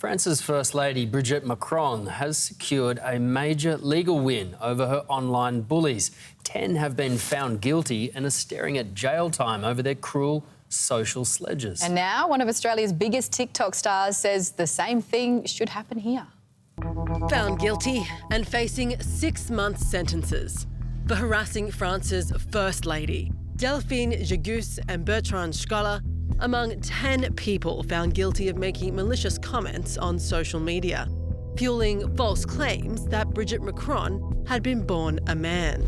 France's First Lady Brigitte Macron has secured a major legal win over her online bullies. 10 have been found guilty and are staring at jail time over their cruel social sledges. And now one of Australia's biggest TikTok stars says the same thing should happen here. Found guilty and facing 6-month sentences for harassing France's First Lady. Delphine Gégus and Bertrand Scholar among 10 people found guilty of making malicious comments on social media, fueling false claims that Brigitte Macron had been born a man.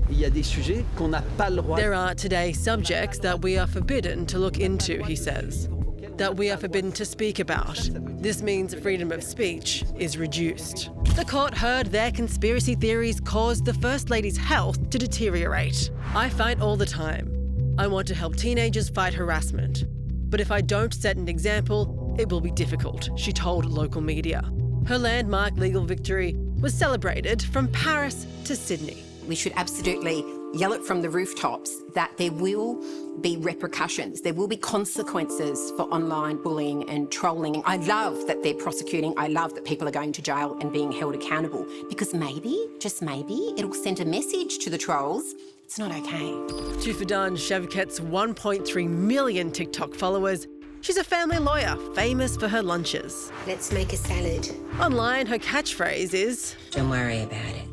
There are today subjects that we are forbidden to look into, he says, that we are forbidden to speak about. This means freedom of speech is reduced. The court heard their conspiracy theories caused the First Lady's health to deteriorate. I fight all the time. I want to help teenagers fight harassment. But if I don't set an example, it will be difficult, she told local media. Her landmark legal victory was celebrated from Paris to Sydney. We should absolutely yell it from the rooftops that there will be repercussions, there will be consequences for online bullying and trolling. I love that they're prosecuting, I love that people are going to jail and being held accountable, because maybe, just maybe, it'll send a message to the trolls. It's not okay. To Fidan Shavkat's 1.3 million TikTok followers, she's a family lawyer famous for her lunches. Let's make a salad. Online, her catchphrase is, "Don't worry about it.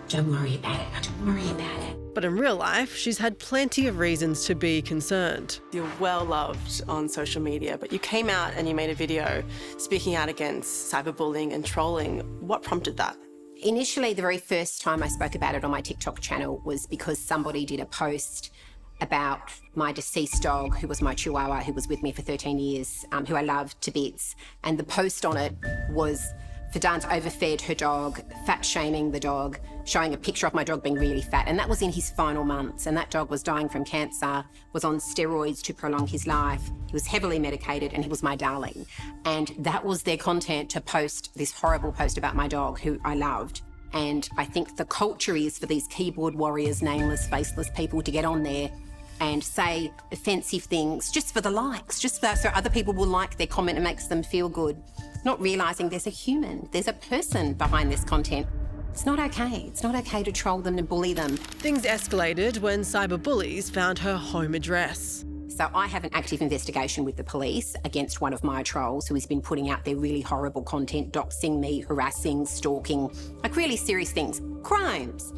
Don't worry about it. Don't worry about it." but in real life, she's had plenty of reasons to be concerned. You're well loved on social media, but you came out and you made a video speaking out against cyberbullying and trolling. What prompted that? Initially, the very first time I spoke about it on my TikTok channel was because somebody did a post about my deceased dog, who was my Chihuahua, who was with me for 13 years, who I loved to bits. And the post on it was Fidan's overfed her dog, fat-shaming the dog, showing a picture of my dog being really fat. And that was in his final months. And that dog was dying from cancer, was on steroids to prolong his life. He was heavily medicated, and he was my darling. And that was their content, to post this horrible post about my dog, who I loved. And I think the culture is for these keyboard warriors, nameless, faceless people to get on there and say offensive things just for the likes, just so other people will like their comment and makes them feel good, not realising there's a human, there's a person behind this content. It's not okay. It's not okay to troll them and bully them. Things escalated when cyberbullies found her home address. So I have an active investigation with the police against one of my trolls who has been putting out their really horrible content, doxing me, harassing, stalking, like really serious things, crimes.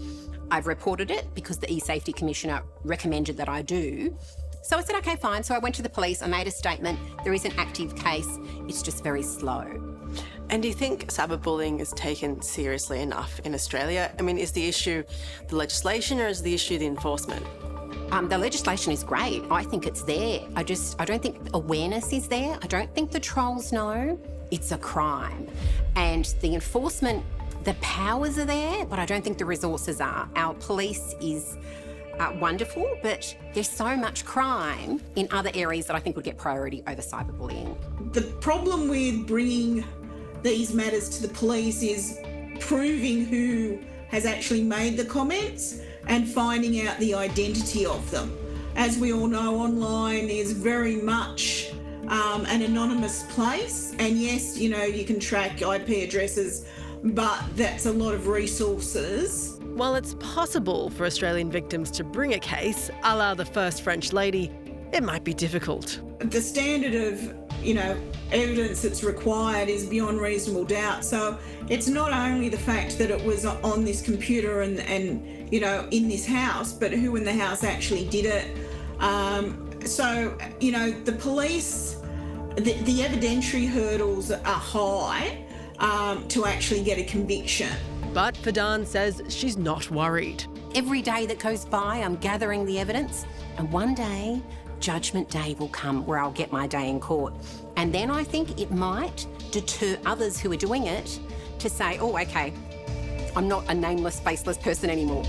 I've reported it because the E-Safety Commissioner recommended that I do. So I said, okay, fine. So I went to the police, I made a statement. There is an active case. It's just very slow. And do you think cyberbullying is taken seriously enough in Australia? I mean, is the issue the legislation, or is the issue the enforcement? The legislation is great. I think it's there. I don't think awareness is there. I don't think the trolls know it's a crime. And the enforcement, the powers are there, but I don't think the resources are. Our police is wonderful, but there's so much crime in other areas that I think would get priority over cyberbullying. The problem with bringing these matters to the police is proving who has actually made the comments and finding out the identity of them. As we all know, online is very much an anonymous place. And yes, you know, you can track IP addresses, but that's a lot of resources. While it's possible for Australian victims to bring a case, a la the first French lady, it might be difficult. The standard of, evidence that's required is beyond reasonable doubt. So it's not only the fact that it was on this computer and in this house, but who in the house actually did it. The police, the evidentiary hurdles are high to actually get a conviction. But Fidan says she's not worried. Every day that goes by, I'm gathering the evidence, and one day, Judgment Day will come where I'll get my day in court. And then I think it might deter others who are doing it to say, oh, okay, I'm not a nameless, faceless person anymore.